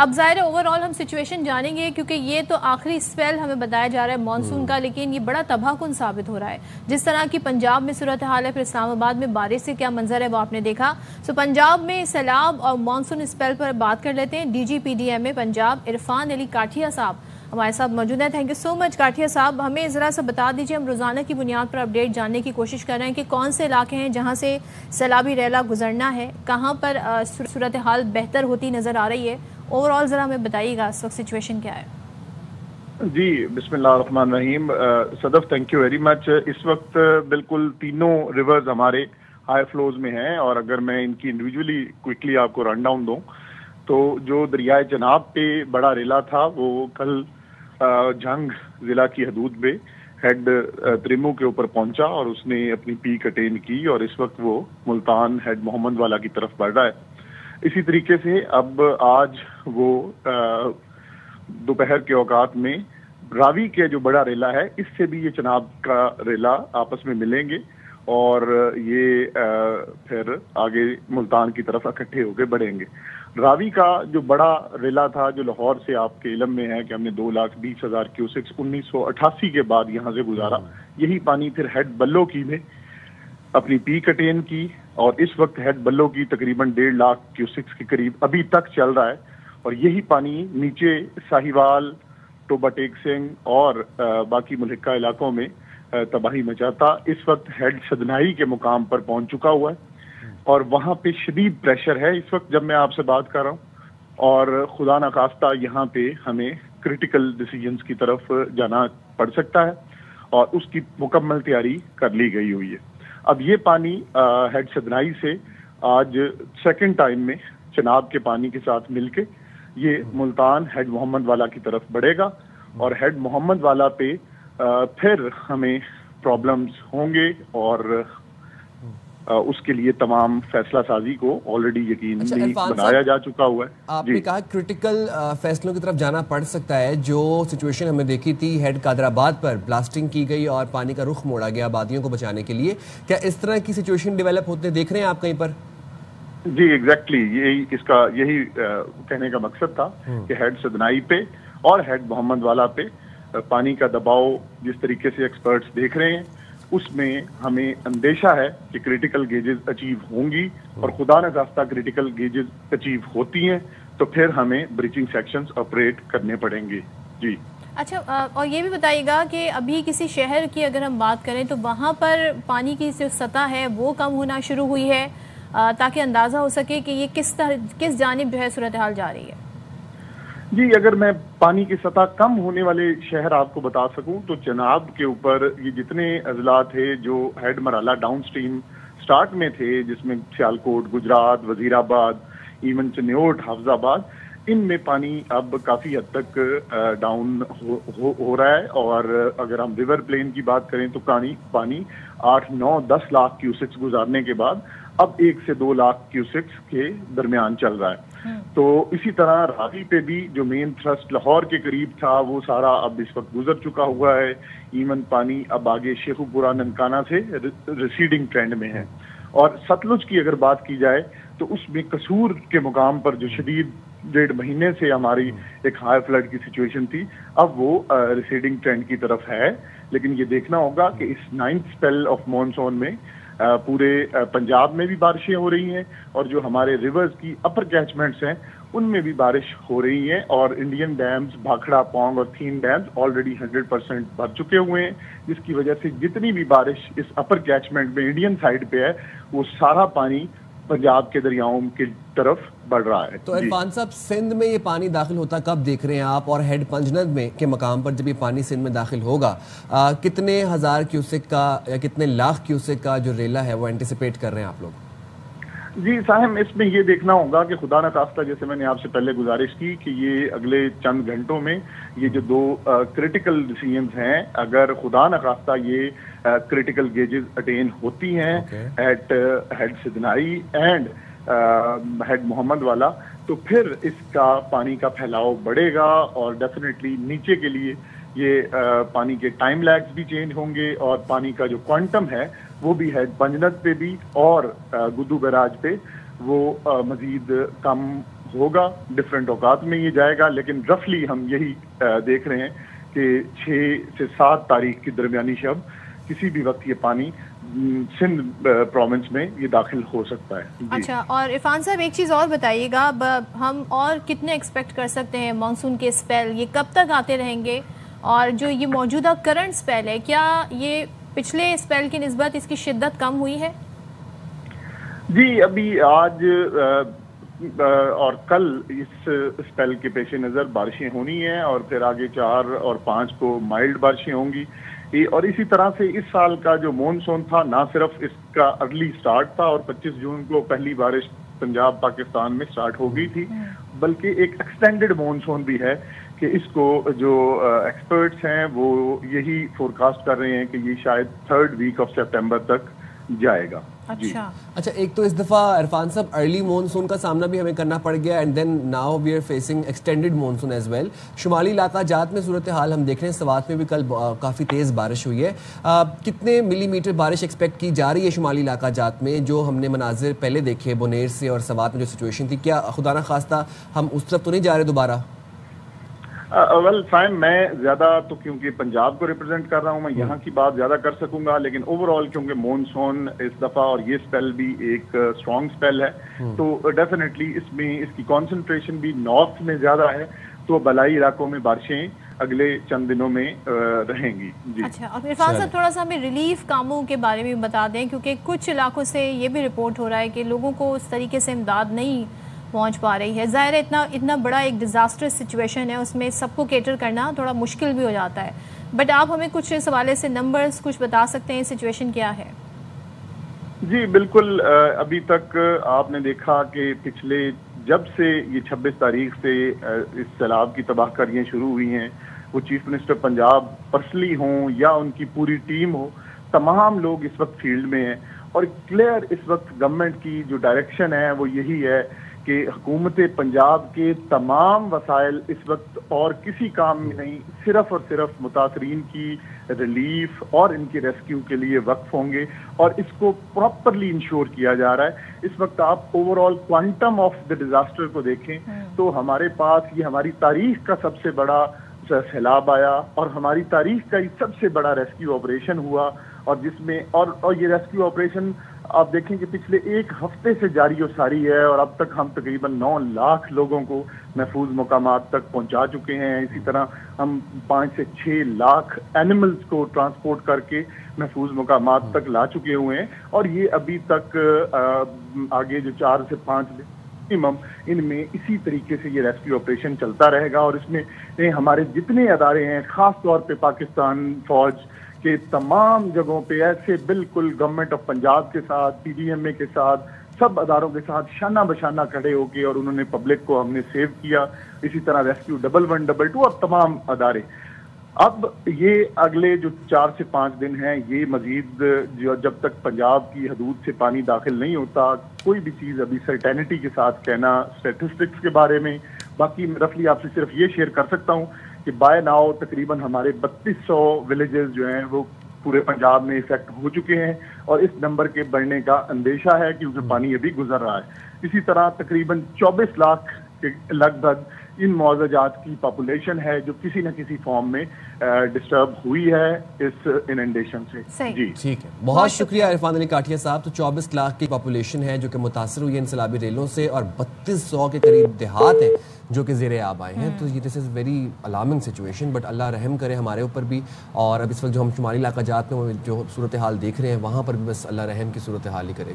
اب ظاہر ہے اوور آل ہم سچویشن جانیں گے کیونکہ یہ تو آخری اسپیل ہمیں بتایا جا رہا ہے مانسون کا، لیکن یہ بڑا تباہ کن ثابت ہو رہا ہے. جس طرح کی پنجاب میں صورتحال ہے، پھر اسلام آباد میں بارش سے کیا منظر ہے وہ آپ نے دیکھا. پنجاب میں سیلاب اور مانسون اسپیل پر بات کر لیتے ہیں. D G P D M A Punjab Irfan Ali Kathia sahab ہمارے ساتھ موجود ہیں. تھینک یو سو مچ کاٹھیا صاحب. ہمیں ذرا سا بتا دیجیے، ہم روزانہ کی بنیاد پر اپڈیٹ جاننے کی کوشش کر رہے ہیں کہ کون سے علاقے ہیں جہاں سے سیلابی ریلا گزرنا ہے، کہاں پر صورتحال بہتر ہوتی نظر آ رہی ہے. اوور آل ذرا ہمیں بتائیے گا اس وقت سچویشن کیا ہے. جی بسم اللہ الرحمن الرحیم. صدف تھینک یو ویری مچ. اس وقت بالکل تینوں ریورز ہمارے ہائی فلوز میں ہیں، اور اگر میں ان کی انڈیویجولی کوئکلی آپ کو رن ڈاؤن دوں تو جو دریائے چناب پہ بڑا ریلا تھا وہ کل جھنگ ضلع کی حدود میں ہیڈ تریمو کے اوپر پہنچا اور اس نے اپنی پیک اٹین کی، اور اس وقت وہ ملتان ہیڈ محمد والا کی طرف بڑھ رہا ہے. اسی طریقے سے اب آج وہ دوپہر کے اوقات میں راوی کے جو بڑا ریلا ہے اس سے بھی یہ چناب کا ریلا آپس میں ملیں گے، اور یہ پھر آگے ملتان کی طرف اکٹھے ہو کے بڑھیں گے. راوی کا جو بڑا ریلا تھا جو لاہور سے آپ کے علم میں ہے کہ ہم نے 2,20,000 کیوسکس 1988 کے بعد یہاں سے گزارا، یہی پانی پھر ہیڈ بلو کی میں اپنی پیک اٹین کی، اور اس وقت ہیڈ بلو کی تقریباً 1.5 لاکھ کیوسکس کے قریب ابھی تک چل رہا ہے. اور یہی پانی نیچے ساہیوال، ٹوبا ٹیک سنگھ اور باقی ملحقہ علاقوں میں تباہی مچاتا اس وقت ہیڈ سدنائی کے مقام پر پہنچ چکا ہوا ہے، اور وہاں پہ شدید پریشر ہے اس وقت جب میں آپ سے بات کر رہا ہوں. اور خدا نخواستہ یہاں پہ ہمیں کریٹیکل ڈیسیجنز کی طرف جانا پڑ سکتا ہے، اور اس کی مکمل تیاری کر لی گئی ہوئی ہے. اب یہ پانی ہیڈ سدنائی سے آج سیکنڈ ٹائم میں چناب کے پانی کے ساتھ مل کے یہ ملتان ہیڈ محمد والا کی طرف بڑھے گا، اور ہیڈ محمد والا پہ پھر ہمیں پرابلمز ہوں گے، اور اس کے لیے تمام فیصلہ سازی کو آلریڈی یقینی بنایا جا چکا ہوا ہے. آپ نے کہا کریٹیکل فیصلوں کی طرف جانا پڑ سکتا ہے. جو سچویشن ہمیں دیکھی تھی ہیڈ قادر آباد پر بلاسٹنگ کی گئی اور پانی کا رخ موڑا گیا آبادیوں کو بچانے کے لیے، کیا اس طرح کی سچویشن ڈیولپ ہوتے دیکھ رہے ہیں آپ کہیں پر؟ جی ایگزیکٹلی یہی کہنے کا مقصد تھا کہ ہیڈ سدنائی پہ اور ہیڈ محمد والا پہ پانی کا دباؤ جس طریقے سے ایکسپرٹس دیکھ رہے ہیں اس میں ہمیں اندیشہ ہے کہ کریٹیکل گیجز اچیو ہوں گی، اور خدا نخواستہ کریٹیکل گیجز اچیو ہوتی ہیں تو پھر ہمیں بریچنگ سیکشنز آپریٹ کرنے پڑیں گے. جی اچھا، اور یہ بھی بتائیے گا کہ ابھی کسی شہر کی اگر ہم بات کریں تو وہاں پر پانی کی جو سطح ہے وہ کم ہونا شروع ہوئی ہے، تاکہ اندازہ ہو سکے کہ یہ کس جانب جو ہے صورتحال جا رہی ہے. جی اگر میں پانی کی سطح کم ہونے والے شہر آپ کو بتا سکوں تو چناب کے اوپر یہ جتنے اضلاع تھے جو ہیڈ مرحلہ ڈاؤن سٹریم سٹارٹ میں تھے، جس میں سیالکوٹ، گجرات، وزیر آباد، ایون چنیوٹ، حافظ آباد، ان میں پانی اب کافی حد تک ڈاؤن ہو رہا ہے. اور اگر ہم ریور پلین کی بات کریں تو پانی 8، 9، 10 لاکھ کیوسکس گزارنے کے بعد اب 1 سے 2 لاکھ کیوسکس کے درمیان چل رہا ہے. تو اسی طرح راوی پہ بھی جو مین تھرسٹ لاہور کے قریب تھا وہ سارا اب اس وقت گزر چکا ہوا ہے. ایون پانی اب آگے شیخو پورہ ننکانہ سے ریسیڈنگ ٹرینڈ میں ہے. اور ستلج کی اگر بات کی جائے تو اس میں قصور کے مقام پر جو شدید 1.5 مہینے سے ہماری ایک ہائی فلڈ کی سچویشن تھی اب وہ ریسیڈنگ ٹرینڈ کی طرف ہے. لیکن یہ دیکھنا ہوگا کہ اس 9th اسپیل آف مانسون میں پورے پنجاب میں بھی بارشیں ہو رہی ہیں، اور جو ہمارے ریورز کی اپر کیچمنٹس ہیں ان میں بھی بارش ہو رہی ہے، اور انڈین ڈیمز بھاکھڑا، پونگ اور تھین ڈیمز آلریڈی 100% بھر چکے ہوئے ہیں، جس کی وجہ سے جتنی بھی بارش اس اپر کیچمنٹ میں انڈین سائڈ پہ ہے وہ سارا پانی پنجاب کے دریاؤں کی طرف بڑھ رہا ہے. تو عرفان صاحب سندھ میں یہ پانی داخل ہوتا کب دیکھ رہے ہیں آپ، اور ہیڈ پنجند میں کے مقام پر جب یہ پانی سندھ میں داخل ہوگا کتنے ہزار کیوسک کا یا کتنے لاکھ کیوسک کا جو ریلا ہے وہ اینٹیسپیٹ کر رہے ہیں آپ لوگ؟ جی صاحب اس میں یہ دیکھنا ہوگا کہ خدا نخواستہ جیسے میں نے آپ سے پہلے گزارش کی کہ یہ اگلے چند گھنٹوں میں یہ جو 2 کریٹیکل ڈیسیژنز ہیں اگر خدا نخواستہ یہ کریٹیکل گیجز اٹین ہوتی ہیں ایٹ ہیڈ سدنائی اینڈ ہیڈ محمد والا تو پھر اس کا پانی کا پھیلاؤ بڑھے گا، اور ڈیفینیٹلی نیچے کے لیے یہ پانی کے ٹائم لیگز بھی چینج ہوں گے، اور پانی کا جو کوانٹم ہے وہ بھی ہیڈ پنجنت پہ بھی اور گدو بیراج پہ وہ مزید کم ہوگا, ڈفرینٹ اوقات میں یہ جائے گا, لیکن رفلی ہم یہی دیکھ رہے ہیں کہ 6 سے 7 تاریخ کی درمیانی شب کسی بھی وقت یہ پانی سندھ پروونس میں یہ داخل ہو سکتا ہے. اچھا, اور عرفان صاحب ایک چیز اور بتائیے گا, ہم اور کتنے ایکسپیکٹ کر سکتے ہیں مانسون کے اسپیل, یہ کب تک آتے رہیں گے, اور جو یہ موجودہ کرنٹ اسپیل ہے کیا یہ پچھلے اسپیل کی نسبت اس کی شدت کم ہوئی ہے؟ جی, ابھی آج اور کل اس اسپیل کے پیش نظر بارشیں ہونی ہیں, اور پھر آگے 4 اور 5 کو مائلڈ بارشیں ہوں گی, اور اسی طرح سے اس سال کا جو مونسون تھا نہ صرف اس کا ارلی سٹارٹ تھا اور 25 جون کو پہلی بارش پنجاب پاکستان میں سٹارٹ ہو گئی تھی, بلکہ ایک ایکسٹینڈڈ مونسون بھی ہے کہ اس کو جو ایکسپرٹس ہیں وہ یہی فورکاسٹ کر رہے ہیں کہ یہ شاید 3rd ویک آف سپٹمبر تک جائے گا. اچھا, ایک تو اس دفعہ عرفان صاحب ارلی مونسون کا سامنا بھی ہمیں کرنا پڑ گیا, and then now we are facing extended monsoon as well. شمالی علاقہ جات میں صورتحال ہم دیکھ رہے ہیں, سوات میں بھی کل کافی تیز بارش ہوئی ہے. کتنے ملی میٹر بارش ایکسپیکٹ کی جا رہی ہے شمالی علاقہ جات میں؟ جو ہم نے مناظر پہلے دیکھے بونیر سے اور سوات میں جو سچویشن تھی, کیا خدا نہ خواستہ ہم اس طرف تو نہیں جا رہے دوبارہ؟ ویل فائن, میں زیادہ تو کیونکہ پنجاب کو ریپرزینٹ کر رہا ہوں, میں یہاں کی بات زیادہ کر سکوں گا, لیکن اوور آل کیونکہ مونسون اس دفعہ اور یہ اسپیل بھی ایک اسٹرانگ اسپیل ہے, تو ڈیفینیٹلی اس میں اس کی کانسنٹریشن بھی نارتھ میں زیادہ ہے, تو بلائی علاقوں میں بارشیں اگلے چند دنوں میں رہیں گی. جی اچھا, اور عرفان صاحب تھوڑا سا ہمیں ریلیف کاموں کے بارے میں بتا دیں, کیونکہ کچھ علاقوں سے یہ بھی رپورٹ ہو رہا ہے کہ لوگوں کو اس طریقے سے امداد نہیں پہنچ پا رہی ہے. ظاہر ہے اتنا بڑا ایک ڈیزاسٹرس سچویشن ہے, اس میں سب کو کیٹر کرنا تھوڑا مشکل بھی ہو جاتا ہے, بٹ آپ ہمیں کچھ اس حوالے سے نمبرز کچھ بتا سکتے ہیں, سچویشن کیا ہے؟ جی بالکل, ابھی تک آپ نے دیکھا کہ پچھلے جب سے یہ 26 تاریخ سے اس سیلاب کی تباہ کاریاں شروع ہوئی ہیں, وہ چیف منسٹر پنجاب پرسنلی ہوں یا ان کی پوری ٹیم ہو, تمام لوگ اس وقت فیلڈ میں ہیں, اور کلیئر اس وقت گورنمنٹ کی جو ڈائریکشن ہے وہ یہی ہے کہ حکومت پنجاب کے تمام وسائل اس وقت اور کسی کام میں نہیں, صرف اور صرف متاثرین کی ریلیف اور ان کے ریسکیو کے لیے وقف ہوں گے, اور اس کو پراپرلی انشور کیا جا رہا ہے. اس وقت آپ over all quantum of the disaster کو دیکھیں تو ہمارے پاس یہ ہماری تاریخ کا سب سے بڑا سیلاب آیا, اور ہماری تاریخ کا یہ سب سے بڑا ریسکیو آپریشن ہوا, اور جس میں اور یہ ریسکیو آپریشن آپ دیکھیں کہ پچھلے 1 ہفتے سے جاری و ساری ہے, اور اب تک ہم تقریباً 9 لاکھ لوگوں کو محفوظ مقامات تک پہنچا چکے ہیں. اسی طرح ہم 5 سے 6 لاکھ اینیملز کو ٹرانسپورٹ کر کے محفوظ مقامات تک لا چکے ہوئے ہیں, اور یہ ابھی تک آگے جو 4 سے 5 دن ان میں اسی طریقے سے یہ ریسکیو آپریشن چلتا رہے گا. اور اس میں ہمارے جتنے ادارے ہیں, خاص طور پہ پاکستان فوج کے تمام جگہوں پہ ایسے بالکل گورنمنٹ آف پنجاب کے ساتھ, پی ڈی ایم اے کے ساتھ, سب اداروں کے ساتھ شانہ بشانہ کھڑے ہو کے, اور انہوں نے پبلک کو ہم نے سیو کیا. اسی طرح ریسکیو 112 اور تمام ادارے. اب یہ اگلے جو 4 سے 5 دن ہیں, یہ مزید جب تک پنجاب کی حدود سے پانی داخل نہیں ہوتا, کوئی بھی چیز ابھی سرٹینٹی کے ساتھ کہنا اسٹیٹسٹکس کے بارے میں. باقی رفلی آپ سے صرف یہ شیئر کر سکتا ہوں کہ بائی ناؤ تقریباً ہمارے 3200 ولیجز جو ہیں وہ پورے پنجاب میں افیکٹ ہو چکے ہیں, اور اس نمبر کے بڑھنے کا اندیشہ ہے کیونکہ پانی ابھی گزر رہا ہے. اسی طرح تقریباً 24 لاکھ کے لگ بھگ ان معاوضہ جات کی پاپولیشن ہے جو کسی نہ کسی فارم میں ڈسٹرب ہوئی ہے اس اننڈیشن سے. جی ٹھیک ہے, بہت شکریہ عرفان علی کاٹھیا صاحب. تو 24 لاکھ کی پاپولیشن ہے جو کہ متاثر ہوئی ہے ان سیلابی ریلوں سے, اور 3200 کے قریب دیہات ہیں جو کہ زیر آب آئے ہیں. تو یہ this is very alarming situation, but Allah رحم کرے ہمارے اوپر بھی. اور اب اس وقت جو ہم شمالی علاقہ جات میں جو صورتحال دیکھ رہے ہیں وہاں پر بھی بس اللہ رحم کی صورتحال ہی کرے.